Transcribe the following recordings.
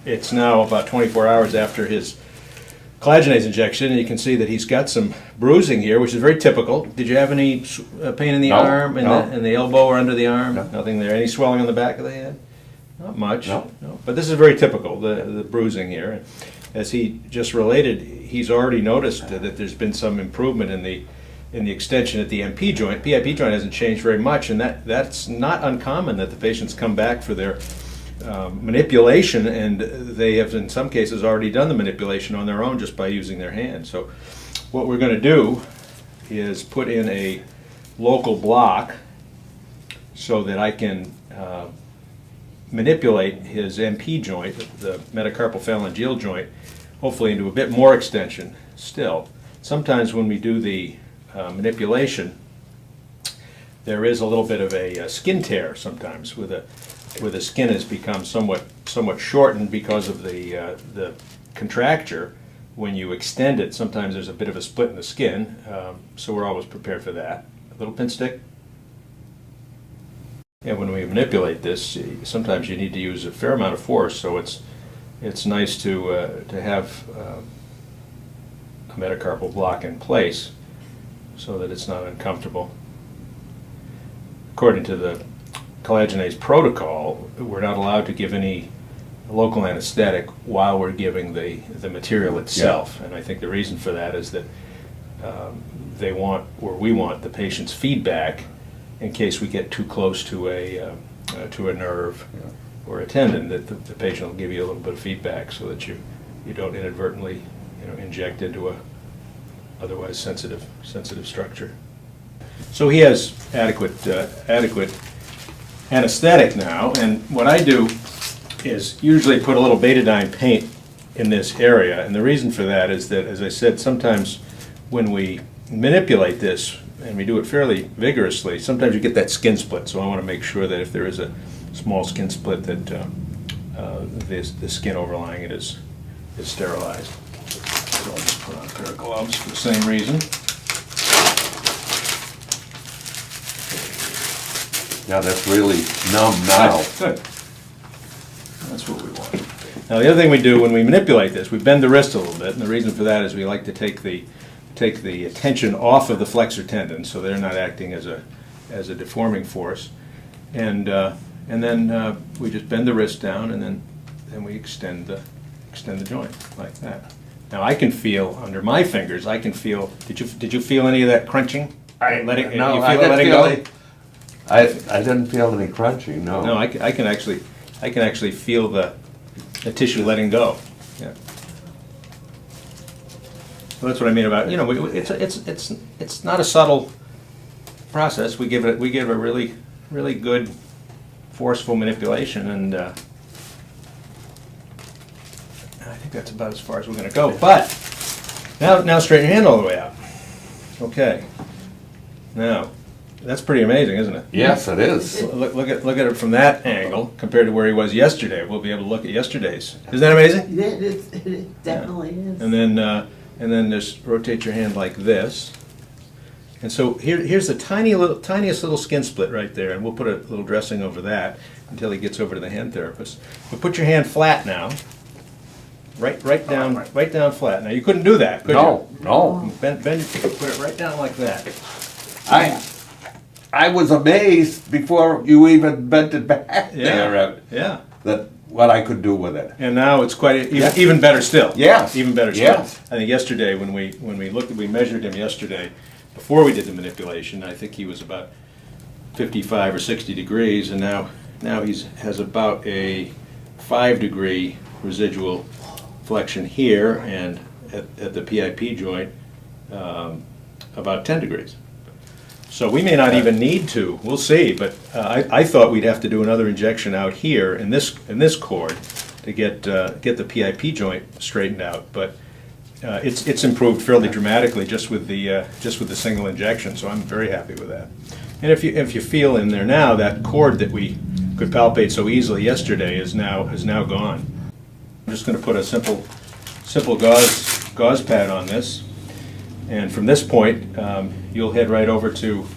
It's now about 24 hours after his collagenase injection, and you can see that he's got some bruising here, which is very typical. Did you have any pain in the arm, in the elbow, or under the arm? No. Nothing there. Any swelling on the back of the head? Not much. No. But this is very typical, the bruising here. As he just related, he's already noticed that there's been some improvement in the extension at the MP joint. PIP joint hasn't changed very much, and that's not uncommon that the patients come back for their manipulation, and they have in some cases already done the manipulation on their own just by using their hand. So what we're going to do is put in a local block so that I can manipulate his MP joint, the metacarpal phalangeal joint, hopefully into a bit more extension still. Sometimes when we do the manipulation, there is a little bit of a skin tear sometimes where the skin has become somewhat shortened because of the contracture. When you extend it, sometimes there's a bit of a split in the skin, so we're always prepared for that. A little pin stick. And when we manipulate this, sometimes you need to use a fair amount of force, so it's nice to have a metacarpal block in place so that it's not uncomfortable. According to the collagenase protocol, we're not allowed to give any local anesthetic while we're giving the material itself. Yeah. And I think the reason for that is that we want the patient's feedback in case we get too close to a nerve or a tendon, that the patient will give you a little bit of feedback so that you don't inadvertently inject into a otherwise sensitive structure. So he has adequate anesthetic now, and what I do is usually put a little betadine paint in this area, and the reason for that is that, as I said, sometimes when we manipulate this and we do it fairly vigorously, sometimes you get that skin split, so I want to make sure that if there is a small skin split that the skin overlying it is sterilized. So I'll just put on a pair of gloves for the same reason. Yeah, that's really numb now. Good. That's what we want. Now the other thing we do when we manipulate this, we bend the wrist a little bit, and the reason for that is we like to take the tension off of the flexor tendon so they're not acting as a deforming force. And then we just bend the wrist down, and then we extend the joint like that. Now I can feel under my fingers. I can feel. Did you feel any of that crunching? No, I didn't feel any crunching. No. No, I can actually feel the tissue letting go. Yeah. Well, that's what I mean about it's not a subtle process. We give it a really good forceful manipulation, and I think that's about as far as we're going to go. But now straighten your hand all the way out. Okay. Now that's pretty amazing, isn't it? Yes, it is. Look at it from that angle compared to where he was yesterday. We'll be able to look at yesterday's. Isn't that amazing? It definitely is. And then just rotate your hand like this. And so here's the tiniest little skin split right there, and we'll put a little dressing over that until he gets over to the hand therapist. But put your hand flat now. Right down flat. Now you couldn't do that, could you? No. Put it right down like that. I was amazed before you even bent it back there. Yeah. That what I could do with it. And now it's quite even better still. Yes. Even better still. Yes. I think yesterday when we measured him yesterday before we did the manipulation, I think he was about 55 or 60 degrees, and now he has about a 5-degree residual flexion here, and at the PIP joint about 10 degrees. So we may not even need to. We'll see. But I thought we'd have to do another injection out here in this cord to get the PIP joint straightened out. But it's improved fairly dramatically just with the single injection. So I'm very happy with that. And if you feel in there now, that cord that we could palpate so easily yesterday is now gone. I'm just going to put a simple gauze pad on this. And from this point, you'll head right over to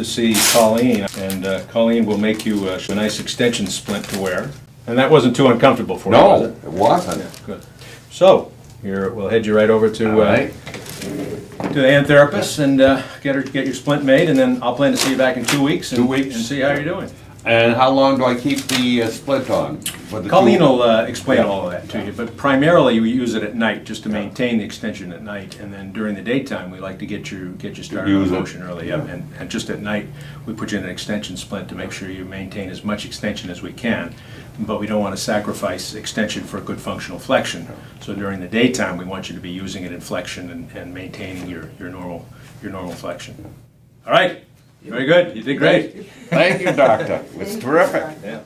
see Colleen, and Colleen will make you a nice extension splint to wear. And that wasn't too uncomfortable for you, was No, it? it wasn't. Yeah, good. So, here, we'll head you right over to, All right. to the hand therapist and get your splint made, and then I'll plan to see you back in 2 weeks. 2 weeks. And see how you're doing. And how long do I keep the split on? For the Colleen two- will explain all of that to you, but primarily we use it at night, just to maintain the extension at night, and then during the daytime, we like to get you started on Use it. motion early, yeah. And just at night, we put you in an extension splint to make sure you maintain as much extension as we can, but we don't want to sacrifice extension for good functional flexion. So during the daytime, we want you to be using it in flexion and maintaining your normal flexion. All right, very good, you did great. Thank you, doctor. It was terrific. Yeah.